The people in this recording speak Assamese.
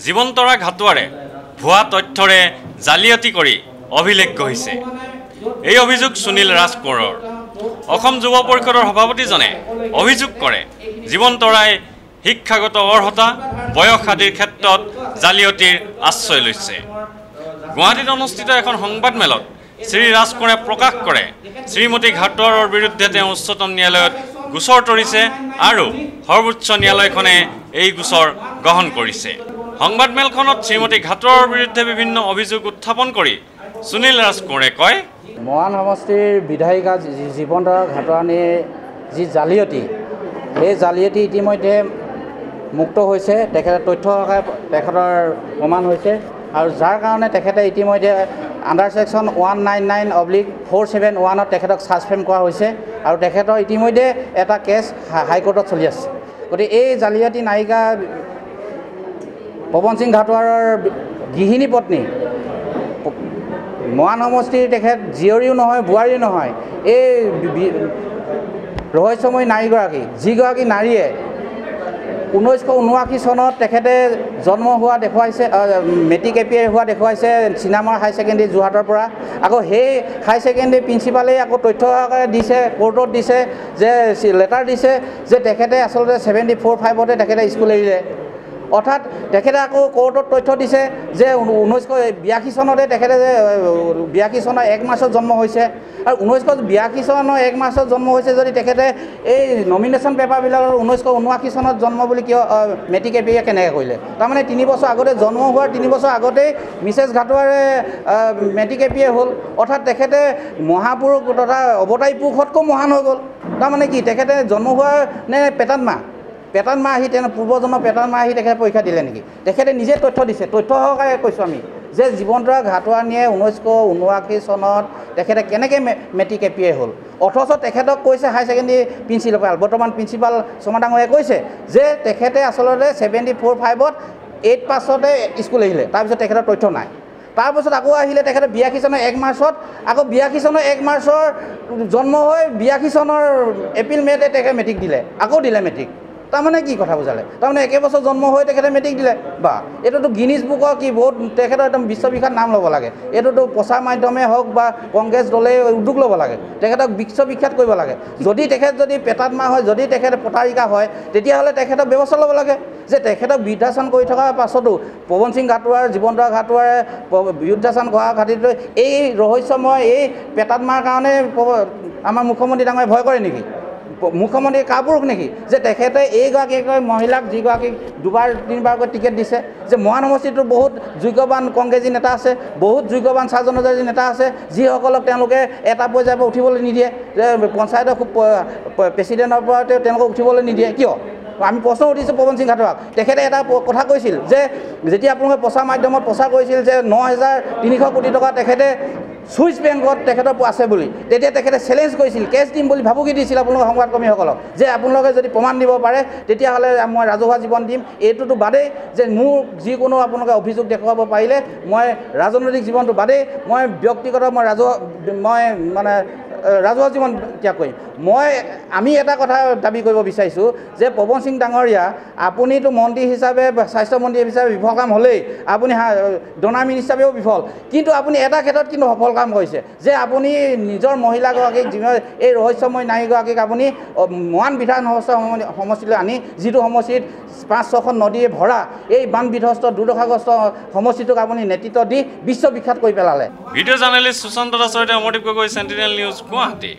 জীৱন্তৰা ঘাটুৱাৰে ভুৱা তথ্যৰে জালিয়াতি কৰি অভিলেখ গঢ়িছে। এই অভিযোগ সুনীল ৰাজকোঁৱৰৰ। অসম যুৱ পৰিষদৰ সভাপতিজনে অভিযোগ কৰে জীৱন্তৰাই শিক্ষাগত অৰ্হতা বয়স আদিৰ ক্ষেত্ৰত জালিয়াতিৰ আশ্ৰয় লৈছে। গুৱাহাটীত অনুষ্ঠিত এখন সংবাদমেলত শ্ৰী ৰাজকোঁৱৰে প্ৰকাশ কৰে শ্ৰীমতী ঘাটুৱাৰৰ বিৰুদ্ধে তেওঁ উচ্চতম ন্যায়ালয়ত গোচৰ তৰিছে আৰু সৰ্বোচ্চ ন্যায়ালয়খনে এই গোচৰ গ্ৰহণ কৰিছে। সংবাদমেলখনত শ্ৰীমতী ঘাটুৱাৰৰ বিৰুদ্ধে বিভিন্ন অভিযোগ উত্থাপন কৰি সুনীল ৰাজকোঁৱৰে কয়, মৰাণ সমষ্টিৰ বিধায়িকা জীৱন্তৰা ঘাটুৱানীৰ যি জালিয়াতি, সেই জালিয়াতি ইতিমধ্যে মুক্ত হৈছে। তেখেতে তথ্য তেখেতৰ প্ৰমাণ হৈছে আৰু যাৰ কাৰণে তেখেতে ইতিমধ্যে আণ্ডাৰ ছেকশ্যন 199/471 তেখেতক ছাছপেণ্ড কৰা হৈছে আৰু তেখেতৰ ইতিমধ্যে এটা কেছ হাইকোৰ্টত চলি আছে। গতিকে এই জালিয়াতি নায়িকা পৱন সিং ঘাটুৱাৰৰ গৃহিণী পত্নী, মৰাণ সমষ্টিৰ তেখেত জীয়ৰীও নহয় বোৱাৰীও নহয়, এই ৰহস্যময়ী নাৰীগৰাকী, যিগৰাকী নাৰীয়ে 1979 চনত তেখেতে জন্ম হোৱা দেখুৱাইছে, মেট্ৰিক এপিয়াৰ হোৱা দেখুৱাইছে চিনামাৰ হাই ছেকেণ্ডেৰী যোৰহাটৰ পৰা। আকৌ সেই হাই ছেকেণ্ডেৰী প্ৰিন্সিপালেই আকৌ তথ্য দিছে, কোৰ্টত দিছে যে লেটাৰ দিছে যে তেখেতে আচলতে 74/5 তেখেতে স্কুল এৰিলে। অৰ্থাৎ তেখেতে আকৌ কোৰ্টত তথ্য দিছে যে 1982 চনতে তেখেতে যে 82 চনৰ 1 মাৰ্চত জন্ম হৈছে আৰু 1982 চনৰ 1 মাৰ্চত জন্ম হৈছে যদি তেখেতে এই নমিনেশ্যন পেপাৰবিলাকৰ 1979 চনত জন্ম বুলি কিয় মেট্ৰিক এপিয়ে কেনেকৈ কৰিলে? তাৰমানে 3 বছৰ আগতে জন্ম হোৱাৰ 3 বছৰ আগতেই মিছেছ ঘাটুৱাৰে মেট্ৰিক এপিয়ে হ'ল। অৰ্থাৎ তেখেতে মহাপুৰুষ তথা অৱতাৰী পুৰুষতকৈ মহান হৈ গ'ল। তাৰমানে কি তেখেতে জন্ম হোৱাৰ নে পেটাত মা আহি তেওঁ পূৰ্বজন্মৰ পেটাত মা আহি তেখেতে পৰীক্ষা দিলে নেকি? তেখেতে নিজে তথ্য দিছে, তথ্য সহকাৰে কৈছোঁ আমি যে জীৱন্তৰা ঘাটুৱানীয়ে 1979 চনত তেখেতে কেনেকৈ মেট্ৰিক এপিয়ে হ'ল। অথচ তেখেতক কৈছে হাই ছেকেণ্ডেৰী প্ৰিন্সিপাল, বৰ্তমান প্ৰিন্সিপাল শৰ্মা ডাঙৰীয়াই কৈছে যে তেখেতে আচলতে 74/5 8 পাছতে স্কুল এৰিলে। তাৰপিছত তেখেতৰ তথ্য নাই। তাৰপিছত আকৌ আহিলে তেখেতে 82 চনৰ 1 মাৰ্চত, আকৌ 82 চনৰ 1 মাৰ্চৰ জন্ম হৈ 82 চনৰ এপ্ৰিল মে'তে তেখেতে মেট্ৰিক দিলে, আকৌ দিলে মেট্ৰিক। তাৰমানে কি কথা বুজালে? তাৰমানে একেবছৰ জন্ম হৈ তেখেতে মেট্ৰিক দিলে। বা এইটোতো গিনিজ বুকৰ কি বহুত তেখেতৰ একদম বিশ্ববিখ্যাত নাম ল'ব লাগে। এইটোতো প্ৰচাৰ মাধ্যমে হওক বা কংগ্ৰেছ দলে উদ্যোগ ল'ব লাগে, তেখেতক বিশ্ববিখ্যাত কৰিব লাগে। যদি তেখেত যদি পেটাত মা হয়, যদি তেখেতে প্ৰতাৰিকা হয়, তেতিয়াহ'লে তেখেতক ব্যৱস্থা ল'ব লাগে যে তেখেতক বৃদ্ধাশ্ৰম কৰি থকাৰ পাছতো পৱন সিং ঘাটুৱাৰ জীৱন্তৰা ঘাটুৱাৰে বৃদ্ধাশ্ৰম কৰা খাতিৰলৈ এই ৰহস্যময় এই পেটাত মাৰ কাৰণে আমাৰ মুখ্যমন্ত্ৰী ডাঙৰীয়াই ভয় কৰে নেকি? মুখ্যমন্ত্ৰী কাপুৰুষ নেকি যে তেখেতে এইগৰাকী মহিলাক যিগৰাকীক 2-3বাৰকৈ টিকেট দিছে? যে মৰাণ সমষ্টিতো বহুত যোগ্যৱান কংগ্ৰেছী নেতা আছে, বহুত যোগ্যৱান স্বাধীনতাবাদী নেতা আছে, যিসকলক তেওঁলোকে এটা পৰ্যায়ৰ পৰা উঠিবলৈ নিদিয়ে, যে পঞ্চায়তৰ প্ৰেচিডেণ্টৰ পৰা তেওঁলোকক উঠিবলৈ নিদিয়ে কিয়? আমি প্ৰশ্ন উঠিছোঁ পৱন সিং ঘাটুৱাক। তেখেতে এটা কথা কৈছিল যে যেতিয়া আপোনালোকে প্ৰচাৰ মাধ্যমত প্ৰচাৰ কৰিছিল যে 9,300 কোটি টকা তেখেতে ছুইচ বেংকত তেখেতৰ আছে বুলি, তেতিয়া তেখেতে চেলেঞ্জ কৰিছিল, কেছ দিম বুলি ভাবুকি দিছিল আপোনালোকৰ সংবাদকৰ্মীসকলক যে আপোনালোকে যদি প্ৰমাণ দিব পাৰে তেতিয়াহ'লে মই ৰাজহুৱা জীৱন দিম। এইটোতো বাদেই যে মোৰ যিকোনো আপোনালোকে অভিযোগ দেখুৱাব পাৰিলে মই ৰাজনৈতিক জীৱনটো বাদেই মই ব্যক্তিগত ৰাজহুৱা জীৱন ত্যাগ কৰিম। আমি এটা কথা দাবী কৰিব বিচাৰিছোঁ যে পৱন সিং ডাঙৰীয়া, আপুনিতো মন্ত্ৰী হিচাপে স্বাস্থ্যমন্ত্ৰী হিচাপে বিফল কাম হ'লেই, আপুনি ডনাৰ মিনিষ্টাৰেও বিফল, কিন্তু আপুনি এটা ক্ষেত্ৰত কিন্তু সফল কাম কৰিছে যে আপুনি নিজৰ মহিলাগৰাকীক এই ৰহস্যময় নাৰীগৰাকীক আপুনি মৰাণ বিধানসভা সমষ্টিলৈ আনি, যিটো সমষ্টিত 5-6খন নদীয়ে ভৰা এই বান বিধ্বস্ত দুৰ্দশাগ্ৰস্ত সমষ্টিটোক আপুনি নেতৃত্ব দি বিশ্ববিখ্যাত কৰি পেলালে। ভিডিঅ' জাৰ্নেলিষ্ট সুশান্ত দাসৰ সৈতে অমৰদীপ গগৈ, চেণ্টিনেল নিউজ, গুৱাহাটী।